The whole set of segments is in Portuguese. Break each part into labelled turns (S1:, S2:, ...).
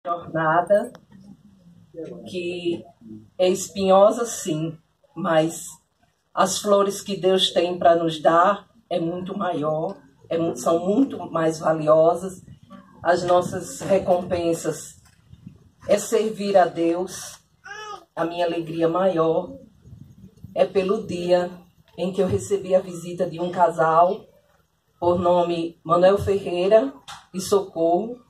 S1: Jornada que é espinhosa, sim, mas as flores que Deus tem para nos dar é muito maior, são muito mais valiosas. As nossas recompensas é servir a Deus. A minha alegria maior é pelo dia em que eu recebi a visita de um casal por nome Manuel Ferreira e Socorro.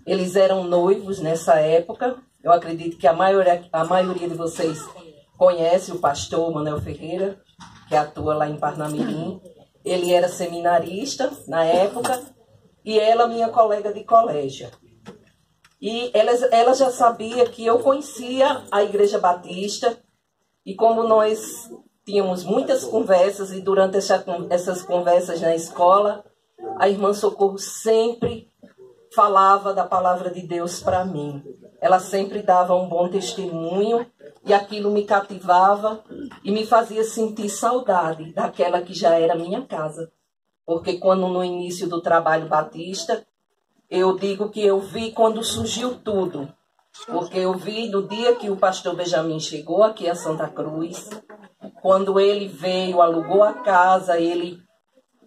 S1: Eles eram noivos nessa época. Eu acredito que a maioria de vocês conhece o pastor Manuel Ferreira, que atua lá em Parnamirim. Ele era seminarista na época e ela minha colega de colégio. E ela já sabia que eu conhecia a Igreja Batista e como nós tínhamos muitas conversas e durante essas conversas na escola, a irmã Socorro sempre falava da palavra de Deus para mim. Ela sempre dava um bom testemunho e aquilo me cativava e me fazia sentir saudade daquela que já era minha casa. Porque quando no início do trabalho batista, eu digo que eu vi quando surgiu tudo. Porque eu vi no dia que o pastor Benjamin chegou aqui a Santa Cruz, quando ele veio, alugou a casa, ele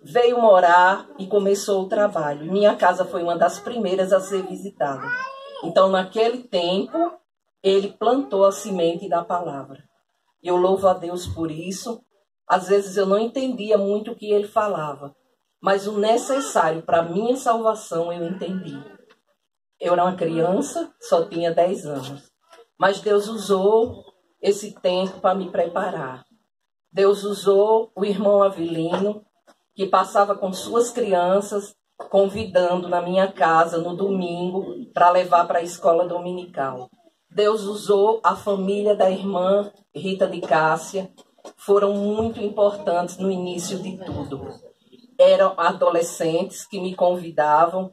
S1: veio morar e começou o trabalho. Minha casa foi uma das primeiras a ser visitada. Então, naquele tempo, ele plantou a semente da palavra. Eu louvo a Deus por isso. Às vezes eu não entendia muito o que ele falava, mas o necessário para a minha salvação eu entendi. Eu era uma criança, só tinha 10 anos. Mas Deus usou esse tempo para me preparar. Deus usou o irmão Avelino, que passava com suas crianças, convidando na minha casa no domingo para levar para a escola dominical. Deus usou a família da irmã Rita de Cássia, foram muito importantes no início de tudo. Eram adolescentes que me convidavam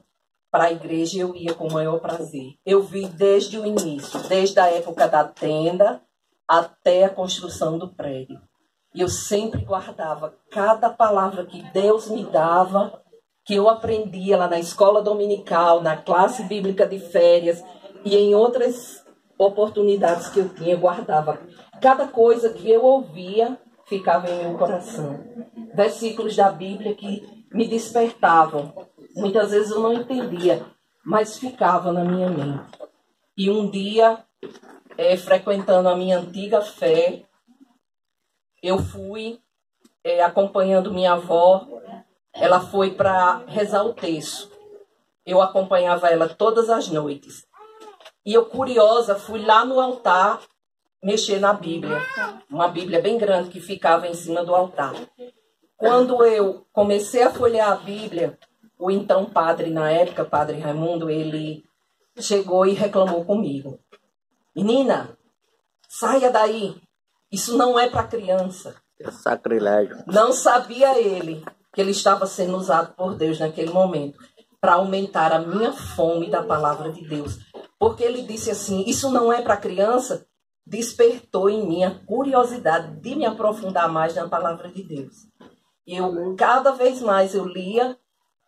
S1: para a igreja e eu ia com o maior prazer. Eu vi desde o início, desde a época da tenda até a construção do prédio. E eu sempre guardava cada palavra que Deus me dava, que eu aprendia lá na escola dominical, na classe bíblica de férias e em outras oportunidades que eu tinha, eu guardava. Cada coisa que eu ouvia ficava em meu coração. Versículos da Bíblia que me despertavam. Muitas vezes eu não entendia, mas ficava na minha mente. E um dia, frequentando a minha antiga fé, eu fui acompanhando minha avó. Ela foi para rezar o terço. Eu acompanhava ela todas as noites. E eu, curiosa, fui lá no altar mexer na Bíblia. Uma Bíblia bem grande que ficava em cima do altar. Quando eu comecei a folhear a Bíblia, o então padre, na época, padre Raimundo, ele chegou e reclamou comigo. Menina, saia daí. Isso não é para criança.
S2: É sacrilégio.
S1: Não sabia ele que ele estava sendo usado por Deus naquele momento para aumentar a minha fome da palavra de Deus. Porque ele disse assim, isso não é para criança, despertou em mim a curiosidade de me aprofundar mais na palavra de Deus. E eu, cada vez mais eu lia,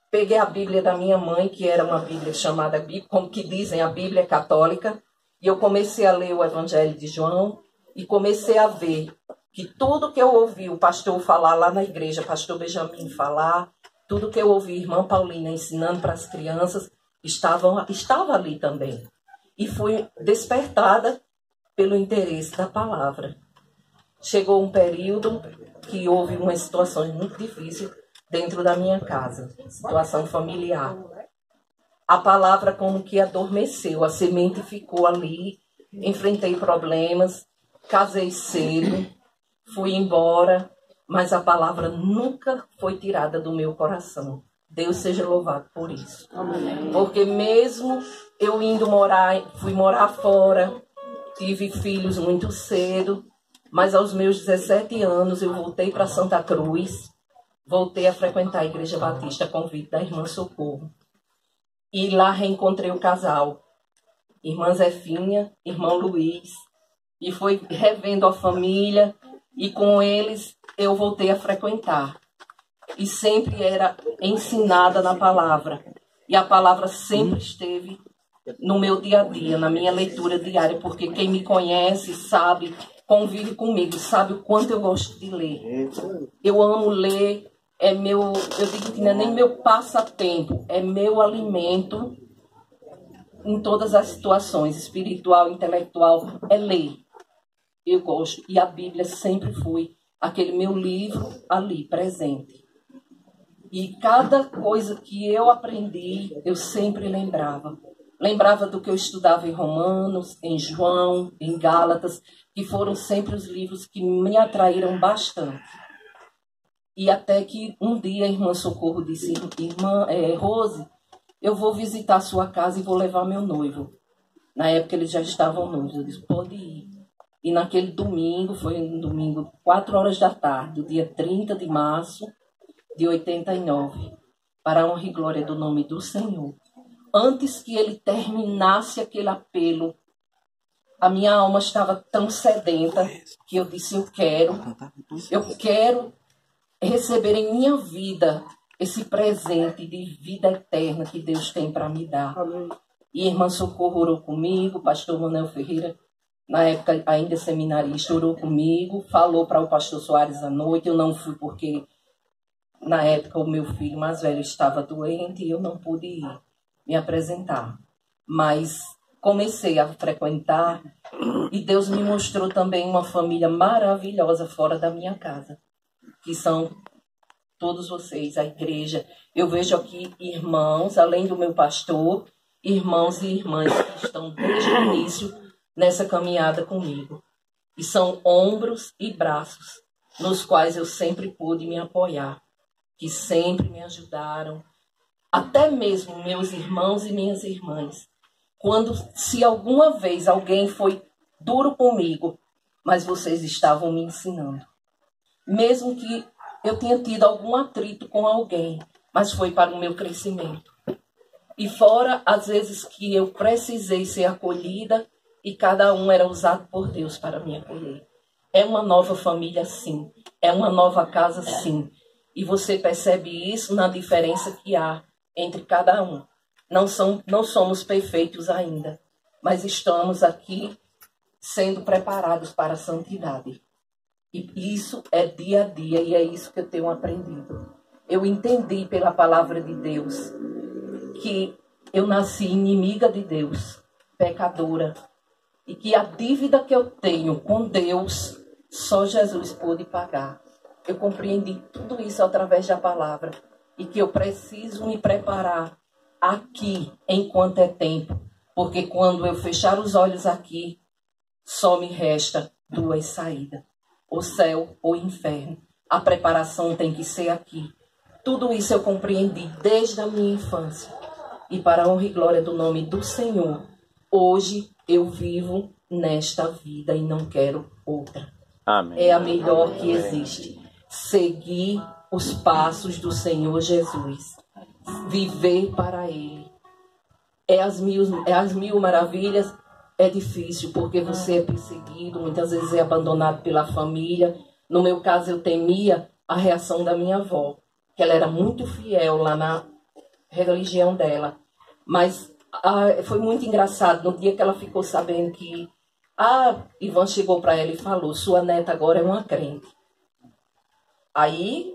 S1: peguei a Bíblia da minha mãe, que era uma Bíblia chamada, como que dizem, a Bíblia católica, e eu comecei a ler o Evangelho de João, e comecei a ver que tudo que eu ouvi o pastor falar lá na igreja, pastor Benjamin falar, tudo que eu ouvi a irmã Paulina ensinando para as crianças, estava ali também. E fui despertada pelo interesse da palavra. Chegou um período que houve uma situação muito difícil dentro da minha casa, situação familiar. A palavra como que adormeceu, a semente ficou ali, enfrentei problemas, casei cedo, fui embora, mas a palavra nunca foi tirada do meu coração. Deus seja louvado por isso. Amém. Porque mesmo eu fui morar fora, tive filhos muito cedo, mas aos meus 17 anos eu voltei para Santa Cruz, voltei a frequentar a Igreja Batista a convite da irmã Socorro. E lá reencontrei o casal, irmã Zefinha, irmão Luiz, e foi revendo a família, e com eles eu voltei a frequentar. E sempre era ensinada na palavra. E a palavra sempre esteve no meu dia a dia, na minha leitura diária, porque quem me conhece sabe, convive comigo, sabe o quanto eu gosto de ler. Eu amo ler, eu digo que não é nem meu passatempo, é meu alimento em todas as situações, espiritual, intelectual, é ler. Eu gosto, e a Bíblia sempre foi aquele meu livro ali, presente. E cada coisa que eu aprendi, eu sempre lembrava. Lembrava do que eu estudava em Romanos, em João, em Gálatas, que foram sempre os livros que me atraíram bastante. E até que um dia a irmã Socorro disse, irmã Rose, eu vou visitar a sua casa e vou levar meu noivo. Na época eles já estavam noivos. Eu disse, pode ir. E naquele domingo, foi um domingo, 4 horas da tarde, do dia 30 de março de 89, para a honra e glória do nome do Senhor. Antes que ele terminasse aquele apelo, a minha alma estava tão sedenta que eu disse, eu quero receber em minha vida esse presente de vida eterna que Deus tem para me dar. Amém. E a irmã Socorro orou comigo, o pastor Manuel Ferreira, na época ainda seminarista, orou comigo, falou para o pastor Soares à noite. Eu não fui porque na época o meu filho mais velho estava doente e eu não pude me apresentar. Mas comecei a frequentar e Deus me mostrou também uma família maravilhosa fora da minha casa, que são todos vocês, a igreja. Eu vejo aqui irmãos, além do meu pastor, irmãos e irmãs que estão desde o início nessa caminhada comigo. E são ombros e braços nos quais eu sempre pude me apoiar, que sempre me ajudaram, até mesmo meus irmãos e minhas irmãs. Se alguma vez alguém foi duro comigo, mas vocês estavam me ensinando. Mesmo que eu tenha tido algum atrito com alguém, mas foi para o meu crescimento. E fora as vezes que eu precisei ser acolhida e cada um era usado por Deus para me acolher. É uma nova família, sim. É uma nova casa, sim. E você percebe isso na diferença que há entre cada um. Não somos perfeitos ainda, mas estamos aqui sendo preparados para a santidade. E isso é dia a dia e é isso que eu tenho aprendido. Eu entendi pela palavra de Deus que eu nasci inimiga de Deus, pecadora, e que a dívida que eu tenho com Deus, só Jesus pôde pagar. Eu compreendi tudo isso através da palavra e que eu preciso me preparar aqui enquanto é tempo, porque quando eu fechar os olhos aqui, só me resta 2 saídas, o céu ou o inferno. A preparação tem que ser aqui. Tudo isso eu compreendi desde a minha infância. E para a honra e glória do nome do Senhor, hoje eu vivo nesta vida e não quero outra. Amém. É a melhor que existe. Seguir os passos do Senhor Jesus. Viver para Ele. É as mil maravilhas. É difícil porque você é perseguido, muitas vezes é abandonado pela família. No meu caso, eu temia a reação da minha avó, que ela era muito fiel lá na religião dela. Mas foi muito engraçado, no dia que ela ficou sabendo que Ivan chegou para ela e falou, sua neta agora é uma crente. Aí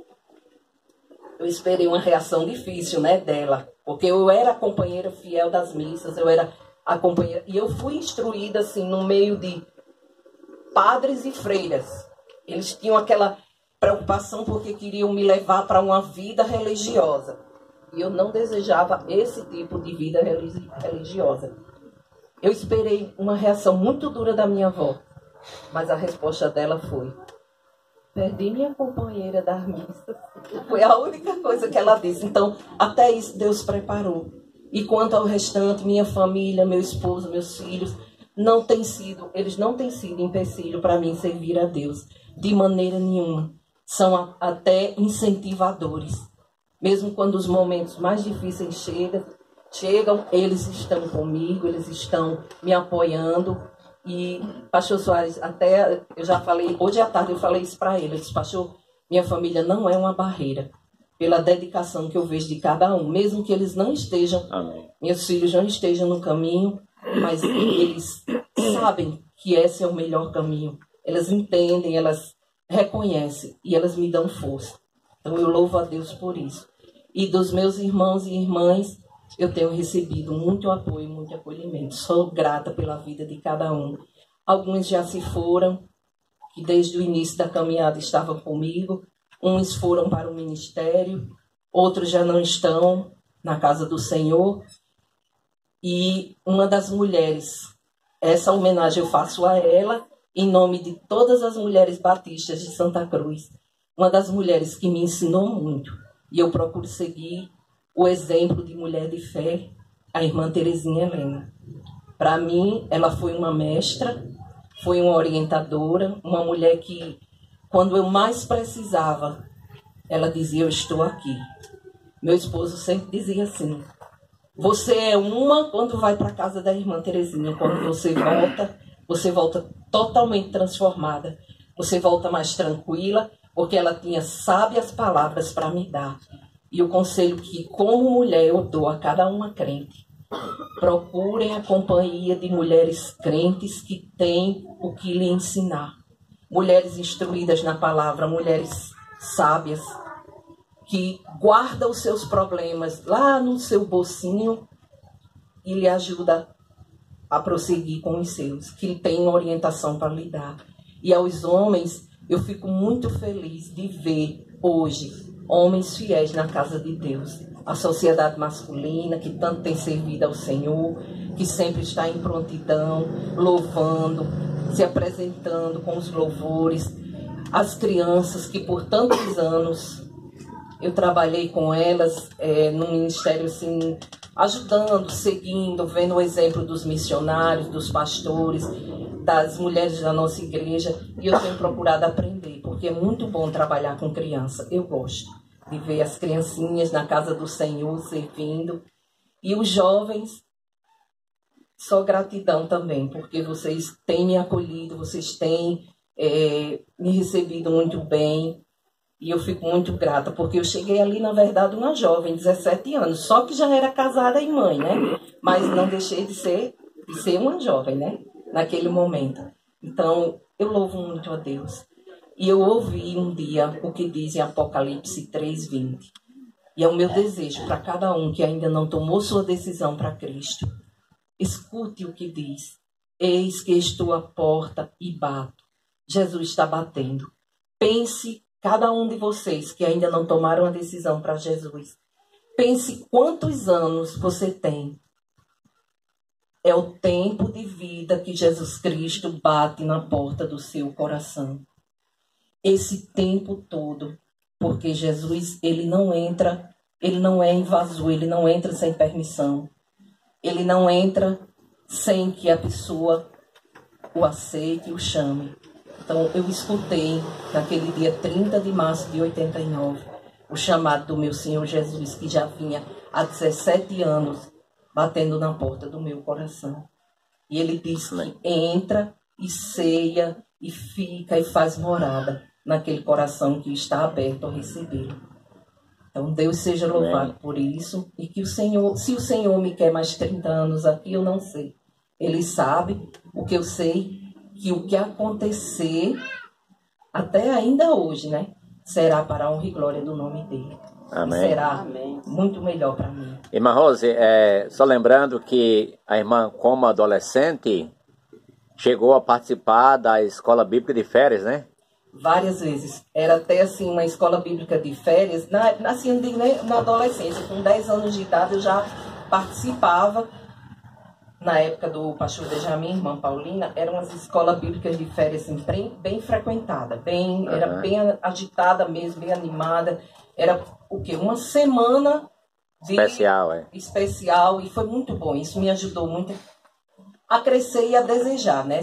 S1: eu esperei uma reação difícil, né, dela, porque eu era a companheira fiel das missas, eu era a companheira, e eu fui instruída assim no meio de padres e freiras. Eles tinham aquela preocupação porque queriam me levar para uma vida religiosa. E eu não desejava esse tipo de vida religiosa. Eu esperei uma reação muito dura da minha avó, mas a resposta dela foi, perdi minha companheira das missas. Foi a única coisa que ela disse. Então, até isso Deus preparou. E quanto ao restante, minha família, meu esposo, meus filhos, eles não têm sido empecilho para mim servir a Deus, de maneira nenhuma. São até incentivadores. Mesmo quando os momentos mais difíceis chegam, eles estão comigo, eles estão me apoiando. E, pastor Soares, até eu já falei, hoje à tarde eu falei isso para ele. Eu disse, pastor, minha família não é uma barreira. pela dedicação que eu vejo de cada um, mesmo que eles não estejam,
S2: Amém.
S1: Meus filhos não estejam no caminho, mas eles sabem que esse é o melhor caminho. Elas entendem, elas reconhecem e elas me dão força. Então eu louvo a Deus por isso. E dos meus irmãos e irmãs, eu tenho recebido muito apoio, muito acolhimento. Sou grata pela vida de cada um. Alguns já se foram, que desde o início da caminhada estavam comigo. Uns foram para o ministério, outros já não estão na casa do Senhor. E uma das mulheres, essa homenagem eu faço a ela, em nome de todas as mulheres batistas de Santa Cruz. Uma das mulheres que me ensinou muito. E eu procuro seguir o exemplo de mulher de fé, a irmã Terezinha Helena. Para mim, ela foi uma mestra, foi uma orientadora, uma mulher que, quando eu mais precisava, ela dizia, eu estou aqui. Meu esposo sempre dizia assim, você é uma quando vai para a casa da irmã Terezinha. Quando você volta totalmente transformada. Você volta mais tranquila, porque ela tinha sábias palavras para me dar. E o conselho que, como mulher, eu dou a cada uma crente. Procurem a companhia de mulheres crentes que têm o que lhe ensinar. Mulheres instruídas na palavra, mulheres sábias, que guarda os seus problemas lá no seu bolsinho e lhe ajuda a prosseguir com os seus, que tem orientação para lhe dar. E aos homens, eu fico muito feliz de ver hoje homens fiéis na casa de Deus. A sociedade masculina, que tanto tem servido ao Senhor, que sempre está em prontidão, louvando, se apresentando com os louvores. As crianças que por tantos anos eu trabalhei com elas no ministério, assim, ajudando, seguindo, vendo o exemplo dos missionários, dos pastores, das mulheres da nossa igreja, e eu tenho procurado aprender, porque é muito bom trabalhar com criança. Eu gosto de ver as criancinhas na casa do Senhor servindo, e os jovens, só gratidão também, porque vocês têm me acolhido, vocês têm me recebido muito bem. E eu fico muito grata, porque eu cheguei ali, na verdade, uma jovem, 17 anos. Só que já era casada e mãe, né? Mas não deixei de ser uma jovem, né? Naquele momento. Então, eu louvo muito a Deus. E eu ouvi um dia o que diz em Apocalipse 3:20. E é o meu desejo para cada um que ainda não tomou sua decisão para Cristo. Escute o que diz. Eis que estou à porta e bato. Jesus está batendo. Pense, cada um de vocês que ainda não tomaram a decisão para Jesus, pense quantos anos você tem. É o tempo de vida que Jesus Cristo bate na porta do seu coração. Esse tempo todo, porque Jesus, ele não é invasor, ele não entra sem permissão. Ele não entra sem que a pessoa o aceite e o chame. Então, eu escutei, naquele dia 30 de março de 89, o chamado do meu Senhor Jesus, que já vinha há 17 anos batendo na porta do meu coração. E ele disse que entra e ceia e fica e faz morada naquele coração que está aberto a recebê-lo. Então, Deus seja louvado por isso. E que o Senhor, se o Senhor me quer mais 30 anos aqui, eu não sei. Ele sabe. O que eu sei, que o que acontecer, até ainda hoje, né, será para a honra e glória do nome dele.
S2: Amém.
S1: E será muito melhor para mim.
S2: Irmã Rose, só lembrando que a irmã, como adolescente, chegou a participar da escola bíblica de férias, né?
S1: Várias vezes. Era até assim uma escola bíblica de férias. Assim, na adolescência, com 10 anos de idade, eu já participava. Na época do pastor Benjamin, irmã Paulina, eram as escolas bíblicas de férias assim, bem frequentadas, era bem agitada mesmo, bem animada. Era o quê? Uma semana especial, e foi muito bom. Isso me ajudou muito a crescer e a desejar, né?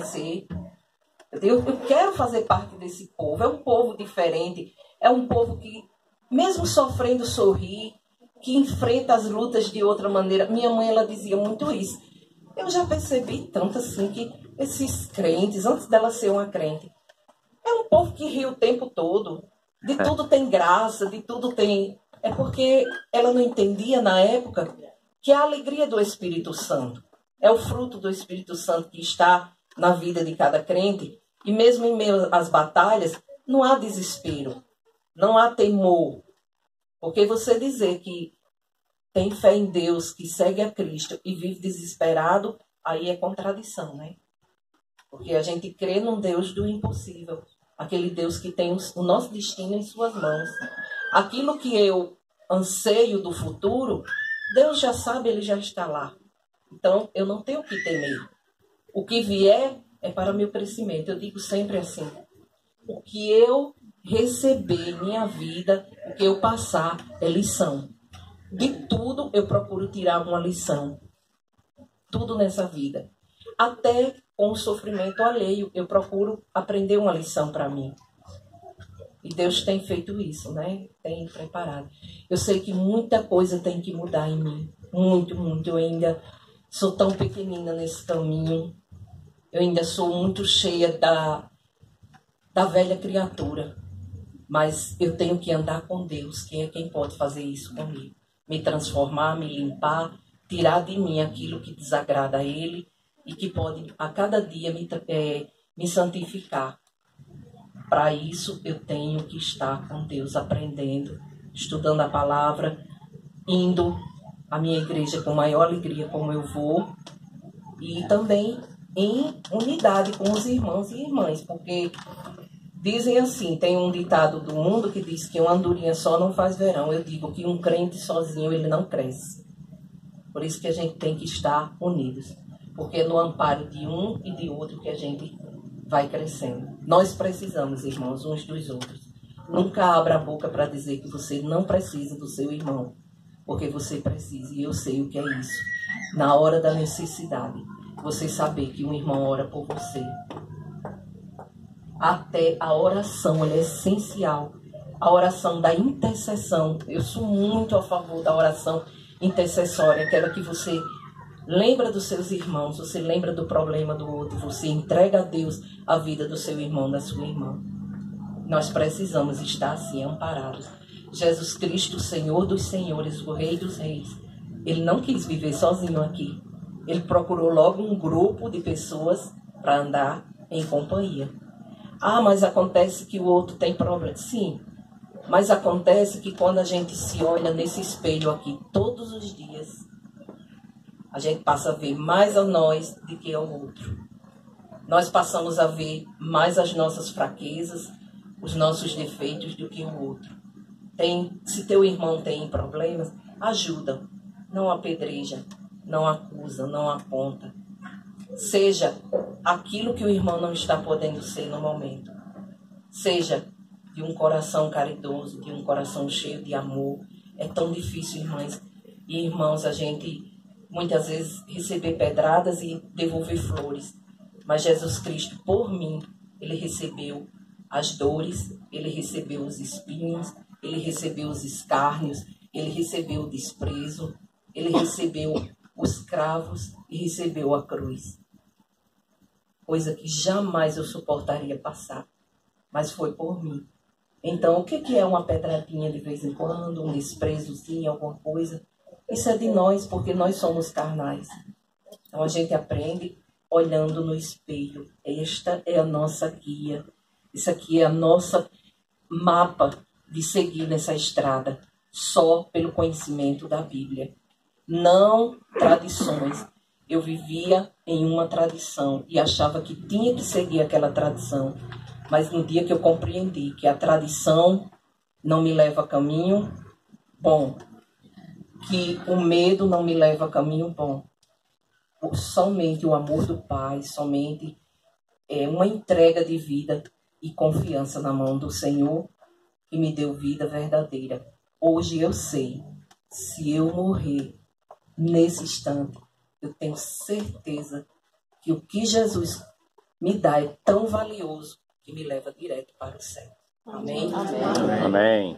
S1: Eu quero fazer parte desse povo. É um povo diferente, é um povo que, mesmo sofrendo, sorri, que enfrenta as lutas de outra maneira. Minha mãe, ela dizia muito isso. Eu já percebi tanto assim que esses crentes, antes dela ser uma crente, é um povo que ri o tempo todo. De tudo tem graça, de tudo tem É porque ela não entendia na época que a alegria do Espírito Santo é o fruto do Espírito Santo que está na vida de cada crente. E mesmo em meio às batalhas, não há desespero, não há temor. Porque você dizer que tem fé em Deus, que segue a Cristo e vive desesperado, aí é contradição, né? Porque a gente crê num Deus do impossível. Aquele Deus que tem o nosso destino em suas mãos. Aquilo que eu anseio do futuro, Deus já sabe, Ele já está lá. Então, eu não tenho o que temer. O que vier é para meu crescimento. Eu digo sempre assim, o que eu receber em minha vida, o que eu passar é lição. De tudo eu procuro tirar uma lição. Tudo nessa vida. Até com o sofrimento alheio, eu procuro aprender uma lição para mim. E Deus tem feito isso, né? Tem preparado. Eu sei que muita coisa tem que mudar em mim. Muito, muito. Eu ainda sou tão pequenina nesse caminho. Eu ainda sou muito cheia da velha criatura. Mas eu tenho que andar com Deus, que é quem pode fazer isso comigo. Me transformar, me limpar, tirar de mim aquilo que desagrada a Ele e que pode a cada dia me santificar. Para isso eu tenho que estar com Deus, aprendendo, estudando a palavra, indo à minha igreja com maior alegria como eu vou e também em unidade com os irmãos e irmãs, porque dizem assim, tem um ditado do mundo que diz que uma andorinha só não faz verão. Eu digo que um crente sozinho ele não cresce. Por isso que a gente tem que estar unidos, porque é no amparo de um e de outro que a gente vai crescendo. Nós precisamos, irmãos, uns dos outros. Nunca abra a boca para dizer que você não precisa do seu irmão, porque você precisa, e eu sei o que é isso. Na hora da necessidade, você saber que um irmão ora por você. Até a oração, ela é essencial. A oração da intercessão. Eu sou muito a favor da oração intercessória, aquela que você lembra dos seus irmãos, você lembra do problema do outro, você entrega a Deus a vida do seu irmão, da sua irmã. Nós precisamos estar assim, amparados. Jesus Cristo, o Senhor dos Senhores, o Rei dos Reis, Ele não quis viver sozinho aqui. Ele procurou logo um grupo de pessoas para andar em companhia. Ah, mas acontece que o outro tem problema. Sim, mas acontece que quando a gente se olha nesse espelho aqui todos os dias, a gente passa a ver mais a nós do que ao outro. Nós passamos a ver mais as nossas fraquezas, os nossos defeitos do que o outro. Se teu irmão tem problemas, ajuda, não apedreja, não acusa, não aponta. Seja aquilo que o irmão não está podendo ser no momento. Seja de um coração caridoso, de um coração cheio de amor. É tão difícil, irmãs e irmãos, a gente muitas vezes receber pedradas e devolver flores. Mas Jesus Cristo, por mim, Ele recebeu as dores, Ele recebeu os espinhos, Ele recebeu os escárnios, Ele recebeu o desprezo, Ele recebeu os cravos e recebeu a cruz. Coisa que jamais eu suportaria passar, mas foi por mim. Então, o que é uma pedradinha de vez em quando, um desprezozinho, alguma coisa? Isso é de nós, porque nós somos carnais. Então, a gente aprende olhando no espelho. Esta é a nossa guia. Isso aqui é a nossa mapa de seguir nessa estrada, só pelo conhecimento da Bíblia. Não tradições. Eu vivia em uma tradição e achava que tinha que seguir aquela tradição. Mas no dia que eu compreendi que a tradição não me leva a caminho bom, que o medo não me leva a caminho bom, somente o amor do Pai, somente uma entrega de vida e confiança na mão do Senhor que me deu vida verdadeira. Hoje eu sei, se eu morrer nesse instante, eu tenho certeza que o que Jesus me dá é tão valioso que me leva direto para o céu. Amém?
S2: Amém. Amém.